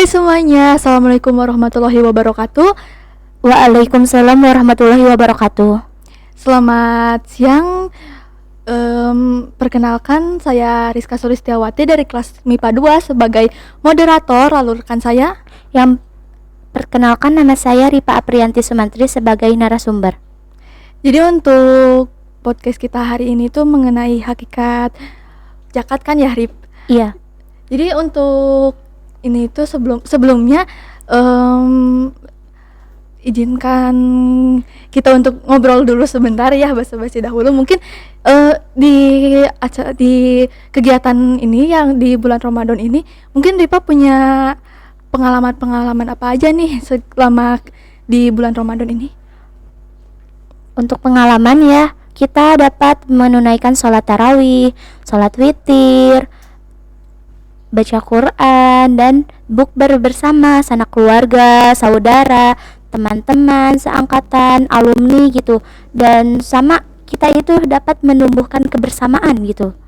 Hai semuanya, Assalamualaikum warahmatullahi wabarakatuh. Waalaikumsalam warahmatullahi wabarakatuh. Selamat siang. Perkenalkan, saya Rizka Sulistiawati dari kelas MIPA 2 sebagai moderator. Lalu rekan saya Yang perkenalkan, nama saya Ripa Aprianti Sumantri sebagai narasumber. Jadi untuk podcast kita hari ini tuh mengenai hakikat zakat kan ya, Rip? Iya. Jadi untuk ini tuh sebelumnya izinkan kita untuk ngobrol dulu sebentar ya, basa-basi dahulu. Mungkin di kegiatan ini yang di bulan Ramadan ini, mungkin Ripa punya pengalaman apa aja nih selama di bulan Ramadan ini? Untuk pengalaman ya, kita dapat menunaikan sholat tarawih, sholat witir, baca Quran, dan bukber bersama sanak keluarga, saudara, teman-teman seangkatan, alumni gitu. Dan sama kita itu dapat menumbuhkan kebersamaan gitu.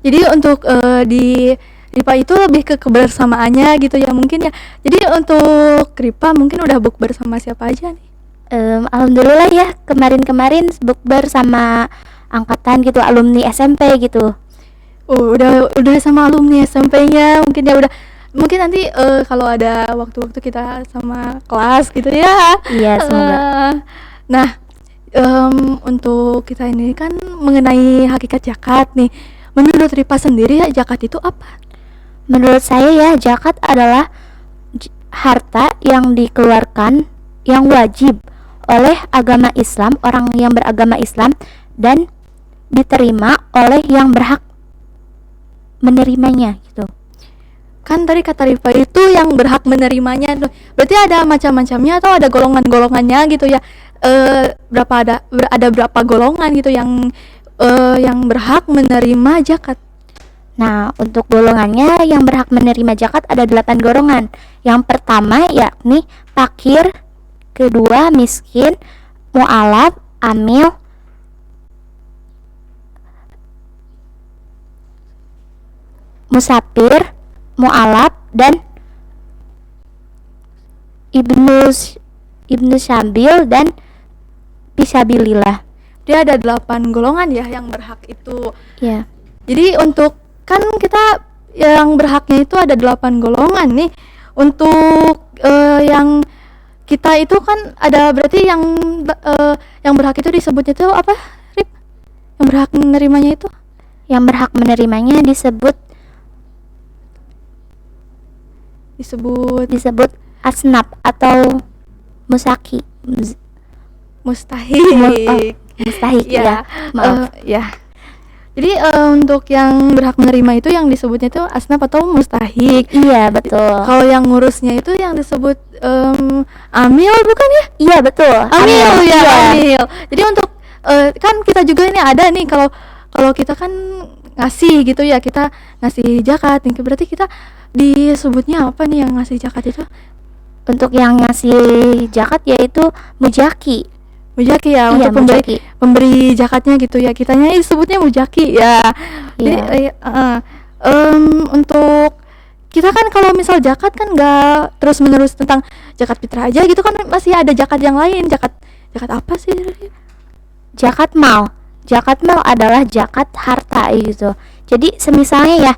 Jadi untuk di Ripa itu lebih ke kebersamaannya gitu ya mungkin ya. Jadi untuk Ripa mungkin udah bukber sama siapa aja nih? Alhamdulillah ya, kemarin bukber sama angkatan gitu, alumni SMP gitu. Udah sama alumni SMP-nya mungkin ya, udah mungkin nanti kalau ada waktu-waktu kita sama kelas gitu ya. Iya, semoga. Nah, untuk kita ini kan mengenai hakikat zakat nih. Menurut Ripa sendiri ya, zakat itu apa? Menurut saya ya, zakat adalah harta yang dikeluarkan yang wajib oleh agama Islam, orang yang beragama Islam, dan diterima oleh yang berhak menerimanya gitu. Kan tadi kata Rifa itu yang berhak menerimanya, berarti ada macam-macamnya atau ada golongan-golongannya gitu ya? Ada berapa golongan gitu yang berhak menerima zakat? Nah, untuk golongannya yang berhak menerima zakat ada 8 golongan. Yang pertama yakni fakir, kedua miskin, mu'alaf, amil, musafir, mu'alaf, dan ibnu sabil dan fisabilillah. Dia ada 8 golongan ya yang berhak itu. Ya. Jadi untuk kan kita yang berhaknya itu ada 8 golongan nih. Untuk yang kita itu kan ada berarti yang berhak itu disebutnya itu apa, Rip? Yang berhak menerimanya itu? Yang berhak menerimanya disebut asnaf atau musaki. Mustahik. Mustahik ya. Maaf. Ya. Jadi untuk yang berhak menerima itu yang disebutnya itu asnaf atau mustahik. Iya, betul. Kalau yang ngurusnya itu yang disebut amil bukan ya? Iya, betul. Amil ya, Iya. amil. Jadi untuk kan kita juga ini ada nih, kalau kita kan ngasih gitu ya, kita ngasih zakat nih, berarti kita disebutnya apa nih yang ngasih zakat itu? Untuk yang ngasih zakat yaitu mujaki. Mujaki ya, Iya, untuk mujaki. pemberi zakatnya gitu ya, kitanya disebutnya mujaki ya. Jadi untuk kita kan kalau misal zakat kan nggak terus menerus tentang zakat fitrah aja gitu kan, masih ada zakat yang lain. Zakat apa sih? Zakat mal. Zakat mal adalah zakat harta gitu. Jadi semisalnya ya,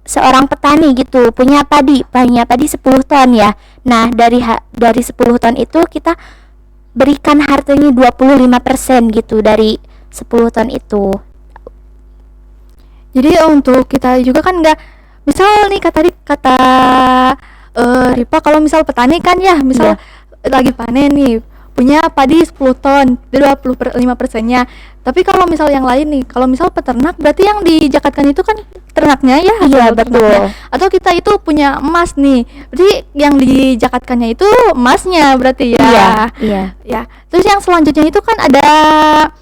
seorang petani gitu punya padi 10 ton ya. Nah, dari 10 ton itu kita berikan hartanya 25% gitu dari 10 ton itu. Jadi untuk kita juga kan nggak, misal nih kata Ripa, kalau misal petani kan ya, misal lagi panen nih, punya padi 10 ton, 25%-nya. Tapi kalau misal yang lain nih, kalau misal peternak, berarti yang dijakatkan itu kan ternaknya ya. Iya, betul. Atau kita itu punya emas nih, berarti yang dijakatkannya itu emasnya berarti ya. Iya. Ya. Terus yang selanjutnya itu kan ada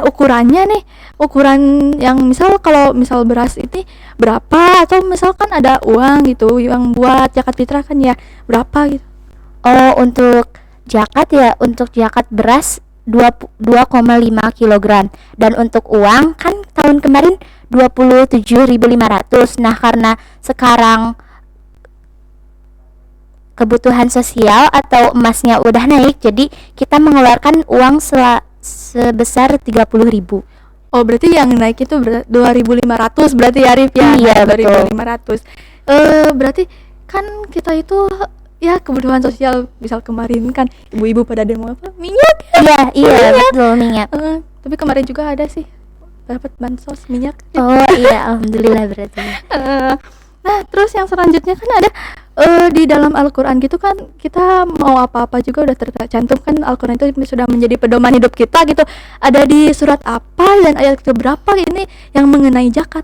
ukurannya nih. Ukuran yang misal kalau misal beras ini berapa, atau misalkan ada uang gitu yang buat zakat fitrah kan ya, berapa gitu. Oh, untuk zakat ya, untuk zakat beras 2,5 kg, dan untuk uang kan tahun kemarin 27.500. Nah, karena sekarang kebutuhan sosial atau emasnya udah naik, jadi kita mengeluarkan uang sebesar 30.000. Oh, berarti yang naik itu 2.500 berarti ya, Rif ya. Iya, Nah, betul. 2.500. Berarti kan kita itu ya kebutuhan sosial, misal kemarin kan ibu-ibu pada demo apa? Minyak. Iya, betul, minyak. Tapi kemarin juga ada sih dapat bansos minyak. Oh iya, alhamdulillah berarti. Nah, terus yang selanjutnya kan ada di dalam Al-Qur'an gitu kan, kita mau apa-apa juga udah tercantum kan, Al-Qur'an itu sudah menjadi pedoman hidup kita gitu. Ada di surat apa dan ayat berapa ini yang mengenai zakat?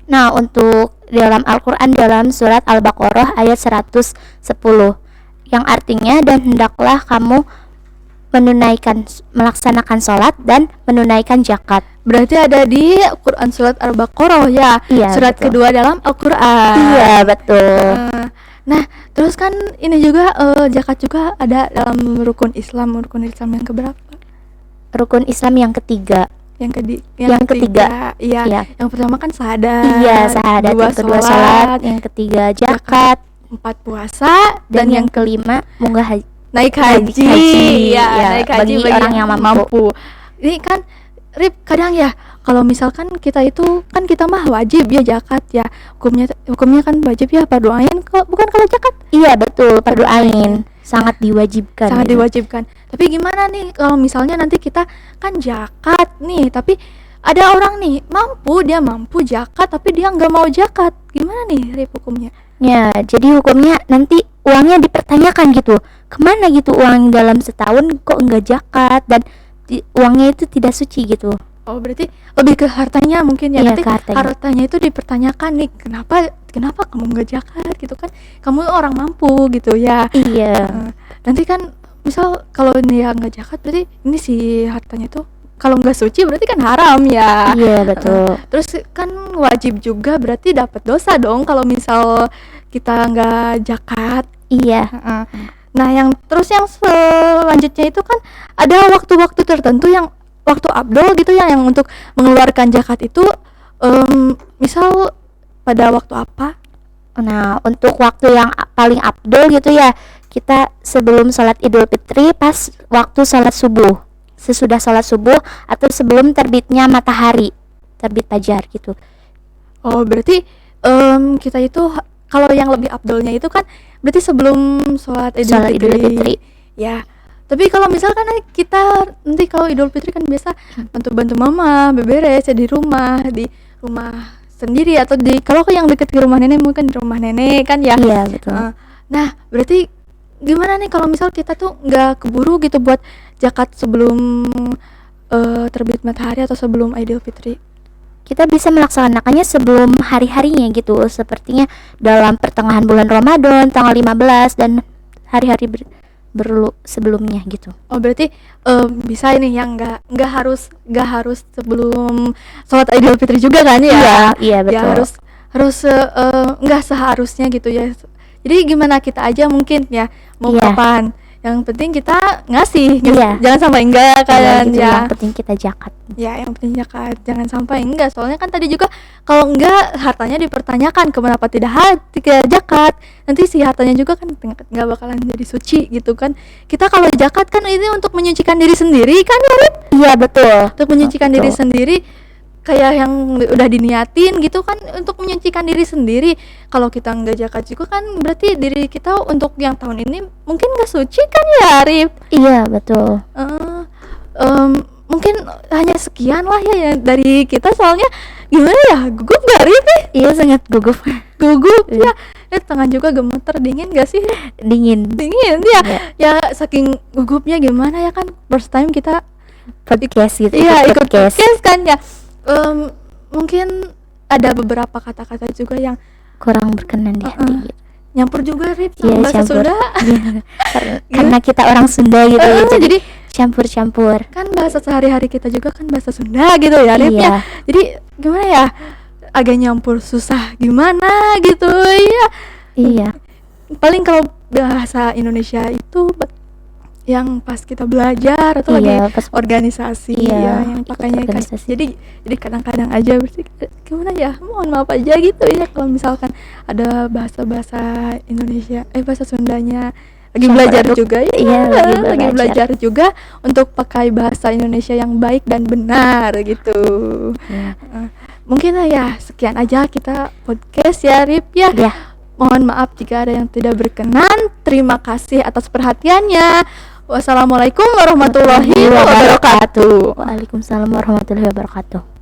Nah, untuk di dalam Al-Quran dalam surat Al-Baqarah ayat 110 yang artinya, dan hendaklah kamu melaksanakan sholat dan menunaikan zakat. Berarti ada di Quran surat Al-Baqarah ya. Iya, Surat betul. kedua dalam Al-Qur'an. Iya, betul. Nah, terus kan ini juga zakat juga ada dalam rukun Islam yang keberapa? Rukun Islam yang ketiga. Yang ketiga. Iya. Iya. Yang pertama kan syahadat. Iya, syahadat. Yang kedua sholat, yang ketiga zakat, 4 puasa, dan yang kelima munggah naik haji. Ya, Naik haji bagi orang yang mampu. Ini kan Rip, kadang ya kalau misalkan kita itu kan, kita mah wajib ya zakat ya, hukumnya kan wajib ya, fardu ain kok, bukan kalau zakat. Iya, betul, fardu ain, sangat diwajibkan. Sangat gitu. diwajibkan. Tapi gimana nih kalau misalnya nanti kita kan zakat nih, tapi ada orang nih dia mampu zakat tapi dia nggak mau zakat, gimana nih Rip hukumnya? Ya, jadi hukumnya nanti uangnya dipertanyakan gitu, kemana gitu uang dalam setahun kok enggak zakat, dan uangnya itu tidak suci gitu. Oh, berarti lebih ke hartanya mungkin ya. Iya, Nanti ke hartanya. hartanya itu dipertanyakan nih, kenapa kamu nggak zakat gitu kan, kamu orang mampu gitu ya. Iya. Nanti kan misal kalau ini ya nggak zakat, berarti ini si hartanya tuh kalau nggak suci berarti kan haram ya. Iya, betul. Terus kan wajib juga berarti dapat dosa dong kalau misal kita nggak zakat. Iya. Nah, yang selanjutnya itu kan ada waktu-waktu tertentu yang waktu abdol gitu ya, yang untuk mengeluarkan zakat itu misal pada waktu apa? Nah, untuk waktu yang paling abdul gitu ya, kita sebelum sholat Idul Fitri, pas waktu sholat subuh, sesudah sholat subuh atau sebelum terbitnya matahari, terbit fajar gitu. Oh, berarti kita itu kalau yang lebih abdolnya itu kan berarti sebelum sholat Idul Fitri. Ya. Tapi kalau misalkan kita nanti kalau Idul Fitri kan biasa bantu mama beberes ya di rumah sendiri, atau kalau yang deket ke rumah nenek mungkin di rumah nenek kan ya. Iya, betul. Nah, berarti gimana nih kalau misal kita tuh nggak keburu gitu buat zakat sebelum terbit matahari atau sebelum Idul Fitri? Kita bisa melaksanakannya sebelum hari-harinya gitu, sepertinya dalam pertengahan bulan Ramadan tanggal 15 dan hari-hari sebelumnya gitu. Oh, berarti bisa ini yang nggak harus sebelum sholat Idul Fitri juga kan ya? Iya, betul. Ya harus nggak seharusnya gitu ya. Jadi gimana kita aja mungkin ya mau kapan. Yang penting kita ngasih. Jangan sampai enggak kan gitu, ya. Yang penting kita zakat. Ya, yang penting zakat, jangan sampai enggak. Soalnya kan tadi juga kalau enggak hartanya dipertanyakan kenapa tidak zakat. Nanti si hartanya juga kan enggak bakalan jadi suci gitu kan. Kita kalau zakat kan ini untuk menyucikan diri sendiri kan ya, Rip? Iya, betul. Untuk menyucikan diri sendiri, kayak yang udah diniatin gitu kan, untuk menyucikan diri sendiri. Kalau kita enggak zakat juga kan berarti diri kita untuk yang tahun ini mungkin enggak suci kan ya, Rip? Iya, betul. Mungkin hanya sekian lah ya dari kita, soalnya gimana ya, gugup gak Rip? Iya, sangat gugup Ya. Tangan juga gemeter, dingin gak sih? Dingin Ya. Ya saking gugupnya gimana ya kan, first time kita podcast gitu. Iya, ikut podcast kan ya. Mungkin ada beberapa kata-kata juga yang kurang berkenan di hati gitu. Nyampur juga Rip sama bahasa Sunda. Karena kita orang Sunda gitu ya, jadi campur-campur. Kan bahasa sehari-hari kita juga kan bahasa Sunda gitu ya, Rip ya. Jadi gimana ya, agak nyampur susah gimana gitu ya. Iya. Paling kalau bahasa Indonesia itu yang pas kita belajar atau Iya, lagi pas organisasi, Iya, ya yang ikut pakainya organisasi. jadi kadang-kadang aja berarti gimana ya, mohon maaf aja gitu ya kalau misalkan ada bahasa-bahasa Indonesia bahasa Sundanya lagi Campur belajar aduk. juga ya, Iya, lagi lagi belajar. belajar juga untuk pakai bahasa Indonesia yang baik dan benar gitu. Iya. Mungkin ya sekian aja kita podcast ya Rip ya. Iya. Mohon maaf jika ada yang tidak berkenan. Terima kasih atas perhatiannya. Wassalamualaikum warahmatullahi wabarakatuh. Waalaikumsalam warahmatullahi wabarakatuh.